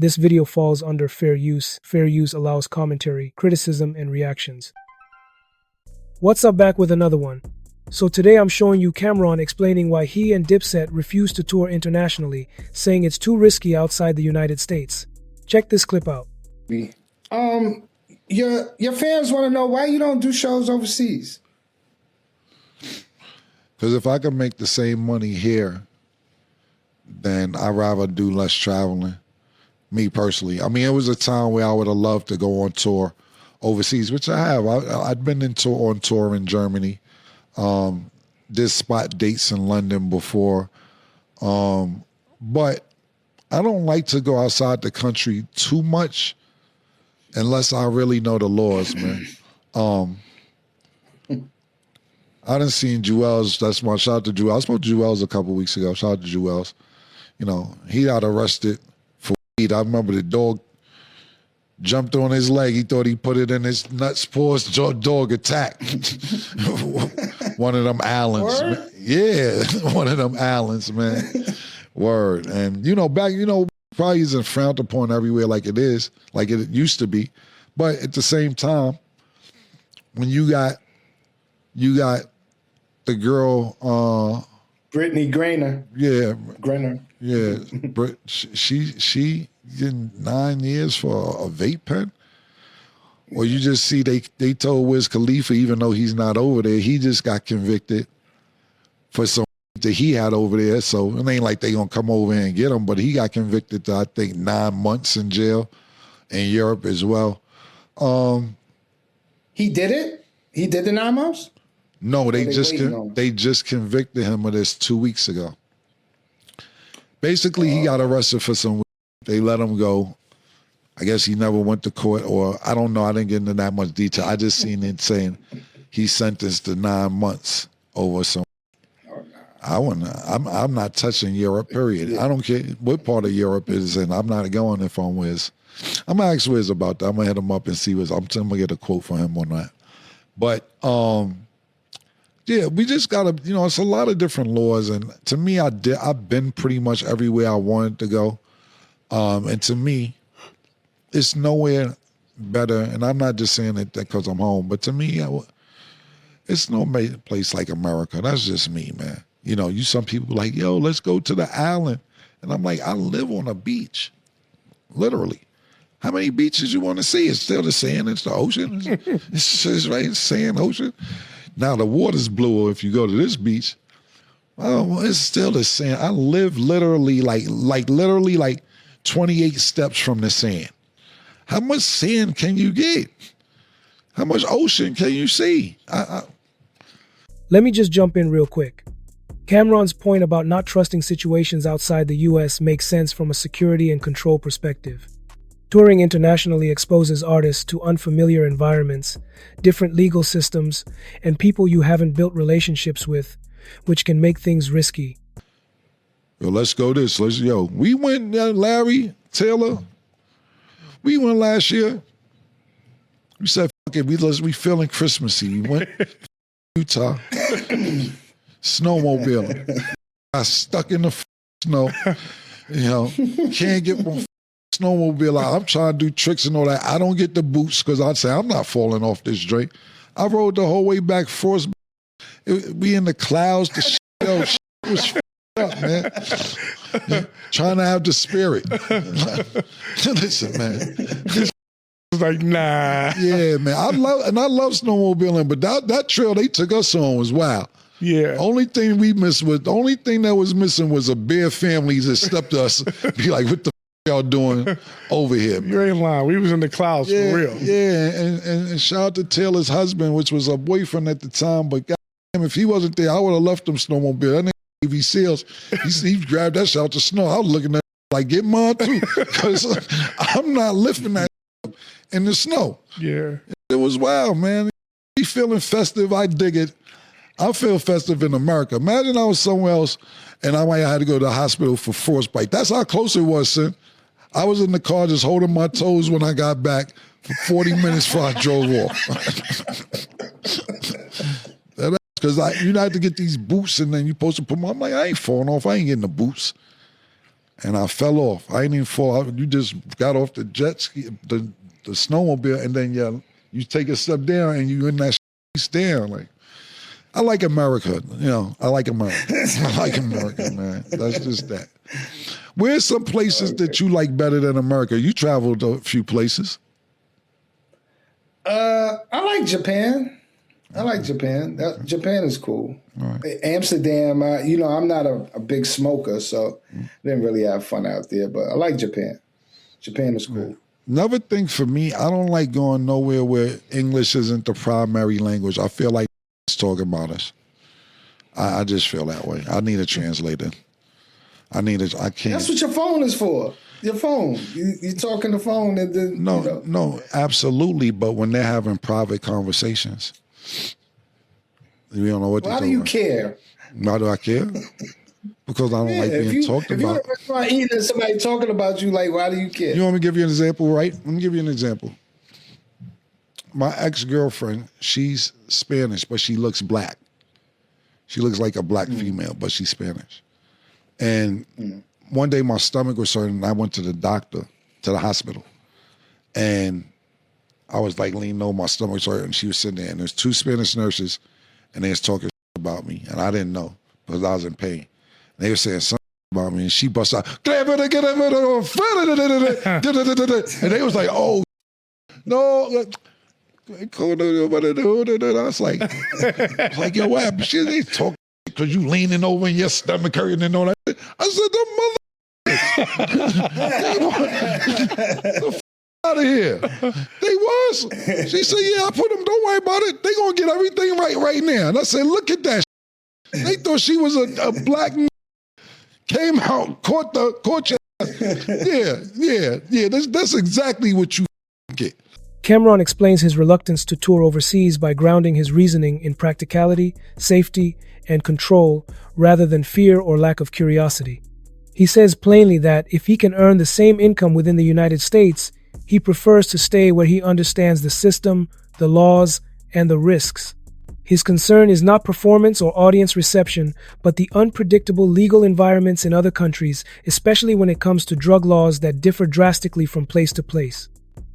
This video falls under fair use. Fair use allows commentary, criticism, and reactions. What's up, back with another one. So today I'm showing you Camron explaining why he and Dipset refuse to tour internationally, saying it's too risky outside the United States. Check this clip out. Your fans want to know why you don't do shows overseas. Because if I can make the same money here, then I'd rather do less traveling. Me personally. I mean, it was a time where I would have loved to go on tour overseas, which I have. I'd been on tour in Germany. Did spot dates in London before. But I don't like to go outside the country too much unless I really know the laws, man. I done seen Jewels. That's my shout out to Jewels. I spoke to Jewels a couple weeks ago. Shout out to Jewels. You know, he got arrested for weed. I remember the dog jumped on his leg. He thought he put it in his nuts paws. Dog attacked. One of them Allens. Man. Yeah, one of them Allens, man. Word. And, probably isn't frowned upon everywhere like it is, like it used to be. But at the same time, when you got the girl, Brittany Griner. Yeah. Griner. Yeah. She getting 9 years for a vape pen. Or you just see they told Wiz Khalifa, even though he's not over there, he just got convicted for some that he had over there. So it ain't like they gonna come over here and get him, but he got convicted to, I think, 9 months in jail in Europe as well. He did it? He did the 9 months? No, they just convicted him of this 2 weeks ago. Basically, he got arrested for some. They let him go. I guess he never went to court, or I don't know. I didn't get into that much detail. I just seen it saying he's sentenced to 9 months over some. I'm not touching Europe, period. I don't care what part of Europe it is in. I'm not going if I'm Wiz. I'm going to ask Wiz about that. I'm going to hit him up and see Wiz. I'm going to get a quote from him on that. But, yeah, we just got to, it's a lot of different laws. And to me, I've been pretty much everywhere I wanted to go. And to me, it's nowhere better. And I'm not just saying it because I'm home. But to me, it's no place like America. That's just me, man. Some people like, yo, let's go to the island. And I'm like, I live on a beach, literally. How many beaches you want to see? It's still the sand, it's the ocean. It's right, sand, ocean. Now the water's bluer if you go to this beach. Oh, it's still the sand. I live literally like 28 steps from the sand. How much sand can you get? How much ocean can you see? Let me just jump in real quick. Camron's point about not trusting situations outside the US makes sense from a security and control perspective. Touring internationally exposes artists to unfamiliar environments, different legal systems, and people you haven't built relationships with, which can make things risky. Yo, let's go this. We went, Larry, Taylor, we went last year. We said, fuck it, we feeling Christmassy. We went Utah. Snowmobiling. I stuck in the snow. Can't get my snowmobile out. I'm trying to do tricks and all that. I don't get the boots because I'd say I'm not falling off this Drake. I rode the whole way back forced. We in the clouds. The shit was up, man. Trying to have the spirit. Listen, man. It's like, nah. Yeah, man. I love snowmobiling, but that trail they took us on was wild. Yeah. Only thing that was missing was a bare family that stepped to us, be like, what the y'all doing over here, man? You ain't lying. We was in the clouds for real. Yeah, and shout out to Taylor's husband, which was a boyfriend at the time, but goddamn, if he wasn't there, I would have left him snowmobile. That nigga Navy SEALs, he grabbed that shit out the snow. I was looking at like, get mine too, because I'm not lifting that in the snow. Yeah. It was wild, man. Be feeling festive, I dig it. I feel festive in America. Imagine I was somewhere else and I might have had to go to the hospital for frostbite. That's how close it was, son. I was in the car just holding my toes when I got back for 40 minutes before I drove off. Because you had to get these boots and then you're supposed to put them on. I'm like, I ain't falling off. I ain't getting the boots. and I fell off. I ain't even fall. You just got off the jet ski, the snowmobile, and then you take a step down and you in that stand. Like, I like America, I like America. I like America, man. That's just that. Where's some places that you like better than America? You traveled a few places. I like Japan. Japan is cool. Right. Amsterdam, I'm not a big smoker, so didn't really have fun out there, but I like Japan. Japan is cool. Another thing for me, I don't like going nowhere where English isn't the primary language. I feel like it's talking about us. I just feel that way. I need a translator. I can't. That's what your phone is for. Your phone. You talk on the phone. And then, No, absolutely. But when they're having private conversations, you don't know what they're talking about. Why do you care? Why do I care? Because I don't like being talked about. If you're at a restaurant eating and somebody talking about you, like, why do you care? You want me to give you an example, right? Let me give you an example. My ex-girlfriend, she's Spanish, but she looks black. She looks like a black female, but she's Spanish. And one day my stomach was hurting, and I went to the doctor, to the hospital. And I was like leaning over, my stomach was hurting, and she was sitting there, and there's two Spanish nurses, and they was talking about me, and I didn't know because I was in pain. And they were saying something about me, and she bust out, and they was like, oh, no. I was like, yo, what happened? She ain't talking because you leaning over and your stomach hurting and all that. I said, the out of here. They was. She said, yeah, I put them, don't worry about it. They gonna get everything right now. And I said, look at that. They thought she was a black came out, caught your yeah. That's exactly what you get. Camron explains his reluctance to tour overseas by grounding his reasoning in practicality, safety, and control rather than fear or lack of curiosity. He says plainly that if he can earn the same income within the United States, he prefers to stay where he understands the system, the laws, and the risks. His concern is not performance or audience reception, but the unpredictable legal environments in other countries, especially when it comes to drug laws that differ drastically from place to place.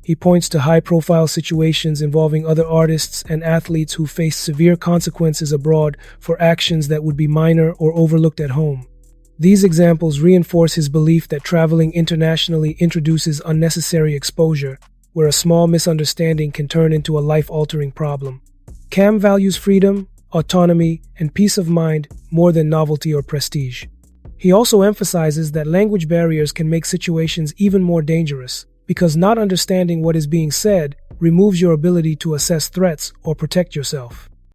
He points to high-profile situations involving other artists and athletes who face severe consequences abroad for actions that would be minor or overlooked at home. These examples reinforce his belief that traveling internationally introduces unnecessary exposure, where a small misunderstanding can turn into a life-altering problem. Cam values freedom, autonomy, and peace of mind more than novelty or prestige. He also emphasizes that language barriers can make situations even more dangerous, because not understanding what is being said removes your ability to assess threats or protect yourself.